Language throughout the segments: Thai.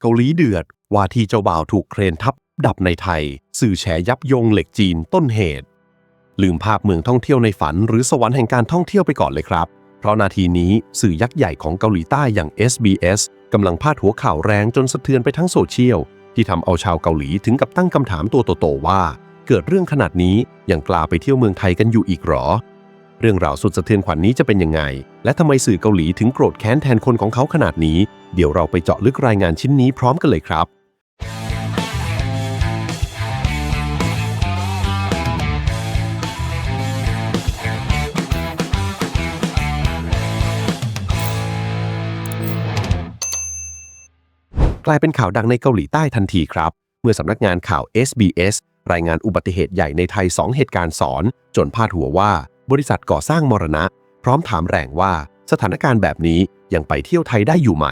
เกาหลีเดือดว่าที่เจ้าบ่าวถูกเครนทับดับในไทยสื่อแฉยับยงเหล็กจีนต้นเหตุลืมภาพเมืองท่องเที่ยวในฝันหรือสวรรค์แห่งการท่องเที่ยวไปก่อนเลยครับเพราะนาทีนี้สื่อยักษ์ใหญ่ของเกาหลีใต้อย่าง SBS กำลังพาดหัวข่าวแรงจนสะเทือนไปทั้งโซเชียลที่ทำเอาชาวเกาหลีถึงกับตั้งคำถามตัวโตๆว่าเกิดเรื่องขนาดนี้ยังกล้าไปเที่ยวเมืองไทยกันอยู่อีกหรอเรื่องราวสุดสะเทือนขวัญนี้จะเป็นยังไงและทำไมสื่อเกาหลีถึงโกรธแค้นแทนคนของเขาขนาดนี้เดี๋ยวเราไปเจาะลึกรายงานชิ้นนี้พร้อมกันเลยครับกลายเป็นข่าวดังในเกาหลีใต้ทันทีครับเมื่อสำนักงานข่าว SBS รายงานอุบัติเหตุใหญ่ในไทย2เหตุการณ์ซ้อนจนพาดหัวว่าบริษัทก่อสร้างมรณะพร้อมถามแรงว่าสถานการณ์แบบนี้ยังไปเที่ยวไทยได้อยู่ไหม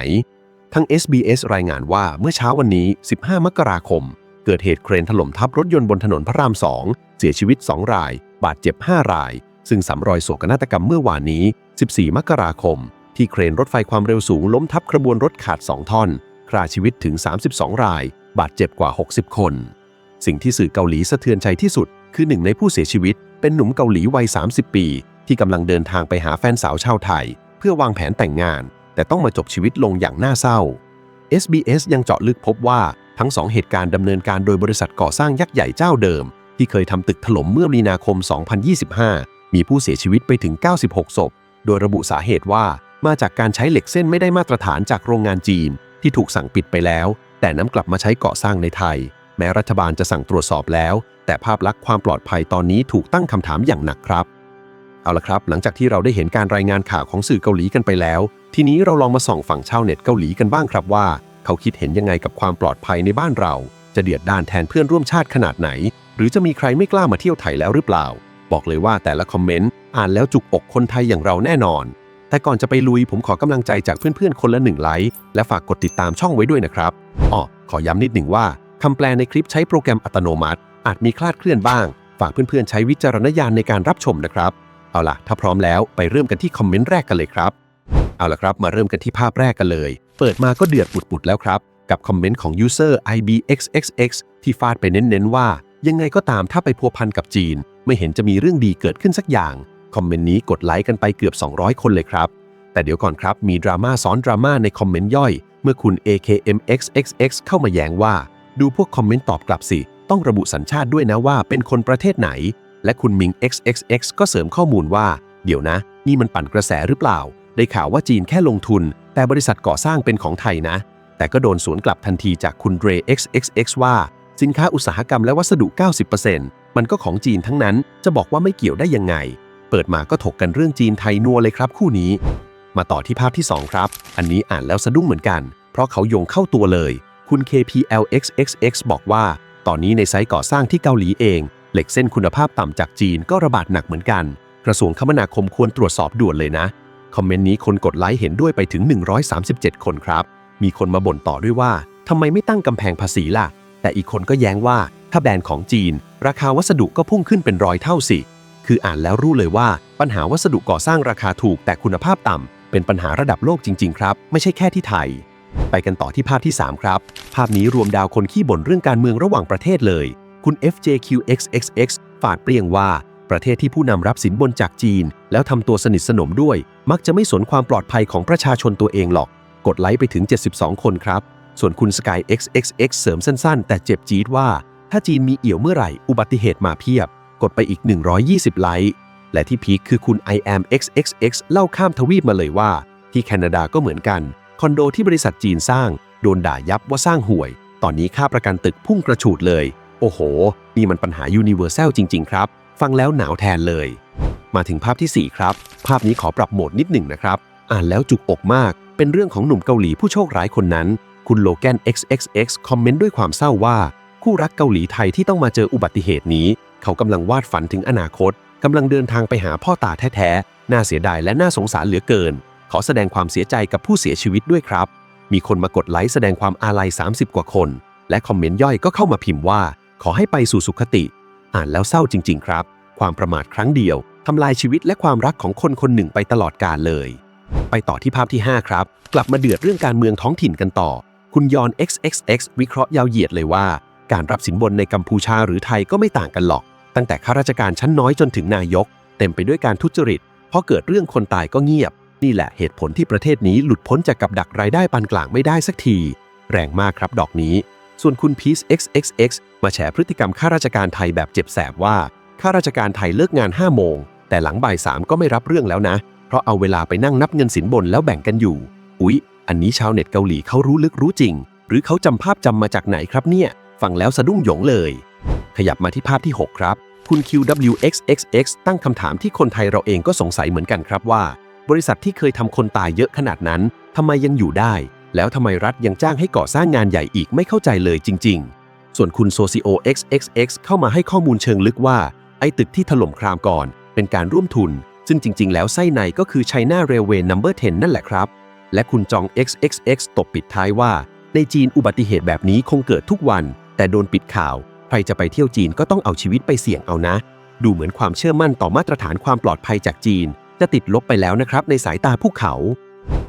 ทั้ง SBS รายงานว่าเมื่อเช้าวันนี้15มกราคมเกิดเหตุเครนถล่มทับรถยนต์บนถนนพระราม2เสียชีวิต2รายบาดเจ็บ5รายซึ่งซ้ำรอยโศกนาฏกรรมเมื่อวานนี้14มกราคมที่เครนรถไฟความเร็วสูงล้มทับขบวนรถขาด2ท่อนฆ่าชีวิตถึง32รายบาดเจ็บกว่า60คนสิ่งที่สื่อเกาหลีสะเทือนใจที่สุดคือหนึ่งในผู้เสียชีวิตเป็นหนุ่มเกาหลีวัย30ปีที่กำลังเดินทางไปหาแฟนสาวชาวไทยเพื่อวางแผนแต่งงานแต่ต้องมาจบชีวิตลงอย่างน่าเศร้า SBS ยังเจาะลึกพบว่าทั้ง2เหตุการณ์ดำเนินการโดยบริษัทก่อสร้างยักษ์ใหญ่เจ้าเดิมที่เคยทำตึกถล่มเมื่อมีนาคม2025มีผู้เสียชีวิตไปถึง96ศพโดยระบุสาเหตุว่ามาจากการใช้เหล็กเส้นไม่ได้มาตรฐานจากโรงงานจีนที่ถูกสั่งปิดไปแล้วแต่นำกลับมาใช้ก่อสร้างในไทยแม้รัฐบาลจะสั่งตรวจสอบแล้วแต่ภาพลักษณ์ความปลอดภัยตอนนี้ถูกตั้งคำถามอย่างหนักครับเอาละครับหลังจากที่เราได้เห็นการรายงานข่าวของสื่อเกาหลีกันไปแล้วทีนี้เราลองมาส่องฝั่งชาวเน็ตเกาหลีกันบ้างครับว่าเขาคิดเห็นยังไงกับความปลอดภัยในบ้านเราจะเดือดดาลแทนเพื่อนร่วมชาติขนาดไหนหรือจะมีใครไม่กล้ามาเที่ยวไทยแล้วหรือเปล่าบอกเลยว่าแต่ละคอมเมนต์อ่านแล้วจุกอกคนไทยอย่างเราแน่นอนแต่ก่อนจะไปลุยผมขอกำลังใจจากเพื่อนๆคนละ1ไลค์และฝากกดติดตามช่องไว้ด้วยนะครับขอย้ำนิดหนึ่งว่าคำแปลในคลิปใช้โปรแกรมอัตโนมัติอาจมีคลาดเคลื่อนบ้างฝากเพื่อนๆใช้วิจารณญาณในการรับชมนะครับเอาล่ะถ้าพร้อมแล้วไปเริ่มกันที่คอมเมนต์แรกกันเลยครับเอาล่ะครับมาเริ่มกันที่ภาพแรกกันเลยเปิดมาก็เดือดปุดๆแล้วครับกับคอมเมนต์ของ user ibxxx ที่ฟาดไปเน้นๆว่ายังไงก็ตามถ้าไปพัวพันกับจีนไม่เห็นจะมีเรื่องดีเกิดขึ้นสักอย่างคอมเมนต์นี้กดไลค์กันไปเกือบ200คนเลยครับแต่เดี๋ยวก่อนครับมีดราม่าซ้อนดราม่าในคอมเมนต์ย่อยเมื่อคุณ akmxxx เข้ามาแย้งว่าดูพวกคอมเมนต์ตอบกลับสิต้องระบุสัญชาติด้วยนะว่าเป็นคนประเทศไหนและคุณมิง xxx ก็เสริมข้อมูลว่าเดี๋ยวนะนี่มันปั่นกระแสหรือเปล่าได้ข่าวว่าจีนแค่ลงทุนแต่บริษัทก่อสร้างเป็นของไทยนะแต่ก็โดนสวนกลับทันทีจากคุณเร xxx ว่าสินค้าอุตสาหกรรมและวัสดุ 90% มันก็ของจีนทั้งนั้นจะบอกว่าไม่เกี่ยวได้ยังไงเปิดมาก็ถกกันเรื่องจีนไทยนัวเลยครับคู่นี้มาต่อที่ภาพที่2ครับอันนี้อ่านแล้วสะดุ้งเหมือนกันเพราะเขาโยงเข้าตัวเลยคุณ kplxxx บอกว่าตอนนี้ในไซต์ก่อสร้างที่เกาหลีเองเหล็กเส้นคุณภาพต่ำจากจีนก็ระบาดหนักเหมือนกันกระทรวงคมนาคมควรตรวจสอบด่วนเลยนะคอมเมนต์นี้คนกดไลค์เห็นด้วยไปถึง137คนครับมีคนมาบ่นต่อด้วยว่าทำไมไม่ตั้งกำแพงภาษีล่ะแต่อีกคนก็แย้งว่าถ้าแบรนด์ของจีนราคาวัสดุก็พุ่งขึ้นเป็น100เท่าสิคืออ่านแล้วรู้เลยว่าปัญหาวัสดุก่อสร้างราคาถูกแต่คุณภาพต่ำเป็นปัญหาระดับโลกจริงๆครับไม่ใช่แค่ที่ไทยไปกันต่อที่ภาพที่3ครับภาพนี้รวมดาวคนขี้บ่นเรื่องการเมืองระหว่างประเทศเลยคุณ fjqxxx ฝาดเปรี้ยงว่าประเทศที่ผู้นำรับสินบนจากจีนแล้วทำตัวสนิทสนมด้วยมักจะไม่สนความปลอดภัยของประชาชนตัวเองหรอกกดไลค์ไปถึง72คนครับส่วนคุณ skyxxx เสริมสั้นๆแต่เจ็บจี๊ดว่าถ้าจีนมีเอี่ยวเมื่อไหร่อุบัติเหตุมาเพียบกดไปอีก120ไลค์และที่พีคคือคุณ imxxx เล่าข้ามทวีปมาเลยว่าที่แคนาดาก็เหมือนกันคอนโดที่บริษัทจีนสร้างโดนด่ายับว่าสร้างห่วยตอนนี้ค่าประกันตึกพุ่งกระฉูดเลยโอ้โหนี่มันปัญหายูนิเวอร์แซลจริงๆครับฟังแล้วหนาวแทนเลยมาถึงภาพที่4ครับภาพนี้ขอปรับโหมดนิดหนึ่งนะครับอ่านแล้วจุกอกมากเป็นเรื่องของหนุ่มเกาหลีผู้โชคร้ายคนนั้นคุณโลแกน xxx คอมเมนต์ด้วยความเศร้าว่าคู่รักเกาหลีไทยที่ต้องมาเจออุบัติเหตุนี้เขากำลังวาดฝันถึงอนาคตกำลังเดินทางไปหาพ่อตาแท้ๆน่าเสียดายและน่าสงสารเหลือเกินขอแสดงความเสียใจกับผู้เสียชีวิตด้วยครับมีคนมากดไลค์แสดงความอาลัย30กว่าคนและคอมเมนต์ย่อยก็เข้ามาพิมพ์ว่าขอให้ไปสู่สุคติอ่านแล้วเศร้าจริงๆครับความประมาทครั้งเดียวทำลายชีวิตและความรักของคนคนหนึ่งไปตลอดกาลเลยไปต่อที่ภาพที่5ครับกลับมาเดือดเรื่องการเมืองท้องถิ่นกันต่อคุ คุณยอน XXX วิเคราะห์ยาวเหยียดเลยว่าการรับสินบนในกัมพูชาหรือไทยก็ไม่ต่างกันหรอกตั้งแต่ข้าราชการชั้นน้อยจนถึงนายกเต็มไปด้วยการทุจริตพอเกิดเรื่องคนตายก็เงียบนี่แหละเหตุผลที่ประเทศนี้หลุดพ้นจากกับดักรายได้ปานกลางไม่ได้สักทีแรงมากครับดอกนี้ส่วนคุณ Peace XXX มาแฉพฤติกรรมข้าราชการไทยแบบเจ็บแสบว่าข้าราชการไทยเลิกงาน5 โมงแต่หลังบ่าย3ก็ไม่รับเรื่องแล้วนะเพราะเอาเวลาไปนั่งนับเงินสินบนแล้วแบ่งกันอยู่อุ๊ยอันนี้ชาวเน็ตเกาหลีเขารู้ลึกรู้จริงหรือเขาจำภาพจำมาจากไหนครับเนี่ยฟังแล้วสะดุ้งหยงเลยขยับมาที่ภาพที่6ครับคุณ QWXXX ตั้งคำถามที่คนไทยเราเองก็สงสัยเหมือนกันครับว่าบริษัทที่เคยทำคนตายเยอะขนาดนั้นทำไมยังอยู่ได้แล้วทำไมรัฐยังจ้างให้ก่อสร้างงานใหญ่อีกไม่เข้าใจเลยจริงๆส่วนคุณ Socio XXX เข้ามาให้ข้อมูลเชิงลึกว่าไอ้ตึกที่ถล่มครามก่อนเป็นการร่วมทุนซึ่งจริงๆแล้วไส้ในก็คือ China Railway No. 10 นั่นแหละครับและคุณจอง XXX ตบปิดท้ายว่าในจีนอุบัติเหตุแบบนี้คงเกิดทุกวันแต่โดนปิดข่าวใครจะไปเที่ยวจีนก็ต้องเอาชีวิตไปเสี่ยงเอานะดูเหมือนความเชื่อมั่นต่อมาตรฐานความปลอดภัยจากจีนจะติดลบไปแล้วนะครับในสายตาผู้เขา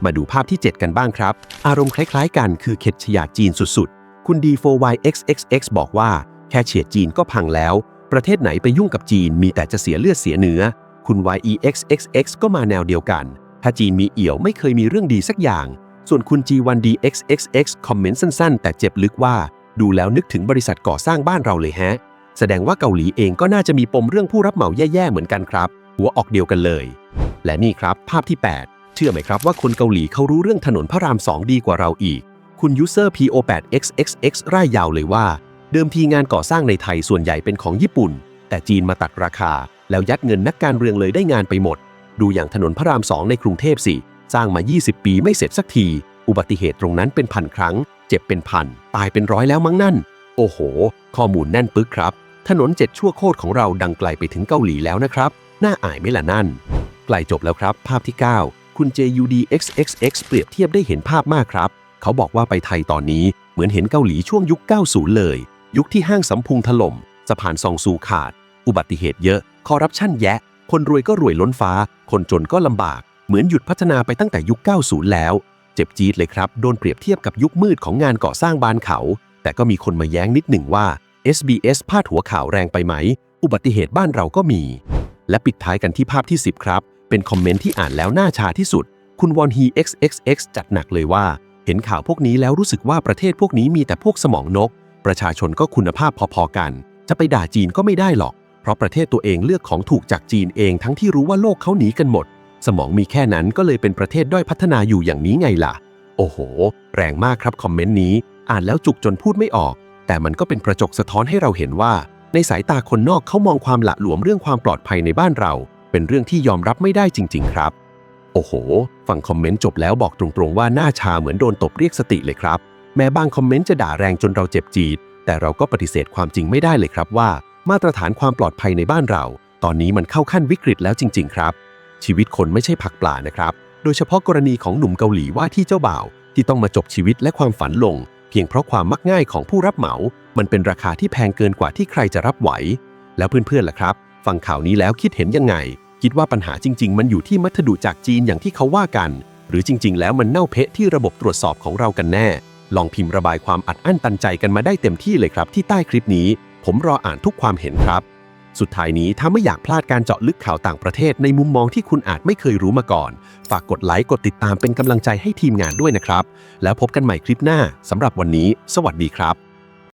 มาดูภาพที่ 7 กันบ้างครับอารมณ์คล้ายๆกันคือเข็ดฉยาดจีนสุดๆคุณ D4YXXX บอกว่าแค่เฉียดจีนก็พังแล้วประเทศไหนไปยุ่งกับจีนมีแต่จะเสียเลือดเสียเนื้อคุณ YEXXX ก็มาแนวเดียวกันถ้าจีนมีเอี่ยวไม่เคยมีเรื่องดีสักอย่างส่วนคุณ G1DXXX คอมเมนต์สั้นๆแต่เจ็บลึกว่าดูแล้วนึกถึงบริษัทก่อสร้างบ้านเราเลยแฮะแสดงว่าเกาหลีเองก็น่าจะมีปมเรื่องผู้รับเหมาแย่ๆเหมือนกันครับหัวออกเดียวกันเลยและนี่ครับภาพที่ 8 เชื่อไหมครับว่าคนเกาหลีเขารู้เรื่องถนนพระราม 2 ดีกว่าเราอีกคุณ User PO8XXX ร่ายยาวเลยว่าเดิมทีงานก่อสร้างในไทยส่วนใหญ่เป็นของญี่ปุ่นแต่จีนมาตัดราคาแล้วยัดเงินนักการเมืองเลยได้งานไปหมดดูอย่างถนนพระราม 2ในกรุงเทพสิสร้างมา20 ปีไม่เสร็จสักทีอุบัติเหตุตรงนั้นเป็นพันครั้งเจ็บเป็นพันตายเป็นร้อยแล้วมั้งนั่นโอ้โหข้อมูลแน่นปึ๊กครับถนน7 ชั่วโคตรของเราดังไกลไปถึงเกาหลีแล้วนะครับน่าอายไหมล่ะนั่นใกล้จบแล้วครับภาพที่ 9 คุณ JUDXXX เปรียบเทียบได้เห็นภาพมากครับเขาบอกว่าไปไทยตอนนี้เหมือนเห็นเกาหลีช่วงยุค 90 เลยยุคที่ห้างสำพุงถล่มสะพานซองซูขาดอุบัติเหตุเยอะคอร์รัปชันแยะคนรวยก็รวยล้นฟ้าคนจนก็ลำบากเหมือนหยุดพัฒนาไปตั้งแต่ยุค 90 แล้วเจ็บจี๊ดเลยครับโดนเปรียบเทียบกับยุคมืดของงานก่อสร้างบานเขาแต่ก็มีคนมาแย้งนิดหนึ่งว่า SBS พาดหัวข่าวแรงไปไหมอุบัติเหตุบ้านเราก็มีและปิดท้ายกันที่ภาพที่ 10 ครับเป็นคอมเมนต์ที่อ่านแล้วน่าชาที่สุดคุณวอนฮี XXX จัดหนักเลยว่าเห็นข่าวพวกนี้แล้วรู้สึกว่าประเทศพวกนี้มีแต่พวกสมองนกประชาชนก็คุณภาพพอๆกันจะไปด่าจีนก็ไม่ได้หรอกเพราะประเทศตัวเองเลือกของถูกจากจีนเองทั้งที่รู้ว่าโลกเขาหนีกันหมดสมองมีแค่นั้นก็เลยเป็นประเทศด้อยพัฒนาอยู่อย่างนี้ไงล่ะโอ้โหแรงมากครับคอมเมนต์นี้อ่านแล้วจุกจนพูดไม่ออกแต่มันก็เป็นกระจกสะท้อนให้เราเห็นว่าในสายตาคนนอกเขามองความหละหลวมเรื่องความปลอดภัยในบ้านเราเป็นเรื่องที่ยอมรับไม่ได้จริงๆครับโอ้โหฟังคอมเมนต์จบแล้วบอกตรงๆว่าหน้าชาเหมือนโดนตบเรียกสติเลยครับแม้บางคอมเมนต์จะด่าแรงจนเราเจ็บจี๊ดแต่เราก็ปฏิเสธความจริงไม่ได้เลยครับว่ามาตรฐานความปลอดภัยในบ้านเราตอนนี้มันเข้าขั้นวิกฤตแล้วจริงๆครับชีวิตคนไม่ใช่ผักปลานะครับโดยเฉพาะกรณีของหนุ่มเกาหลีว่าที่เจ้าบ่าวที่ต้องมาจบชีวิตและความฝันลงเพียงเพราะความมักง่ายของผู้รับเหมามันเป็นราคาที่แพงเกินกว่าที่ใครจะรับไหวแล้วเพื่อนๆล่ะครับฟังข่าวนี้แล้วคิดเห็นยังไงคิดว่าปัญหาจริงๆมันอยู่ที่วัสดุจากจีนอย่างที่เขาว่ากันหรือจริงๆแล้วมันเน่าเทะที่ระบบตรวจสอบของเรากันแน่ลองพิมพ์ระบายความอัดอั้นตันใจกันมาได้เต็มที่เลยครับที่ใต้คลิปนี้ผมรออ่านทุกความเห็นครับสุดท้ายนี้ถ้าไม่อยากพลาดการเจาะลึกข่าวต่างประเทศในมุมมองที่คุณอาจไม่เคยรู้มาก่อนฝากกดไลค์กดติดตามเป็นกำลังใจให้ทีมงานด้วยนะครับแล้วพบกันใหม่คลิปหน้าสำหรับวันนี้สวัสดีครับ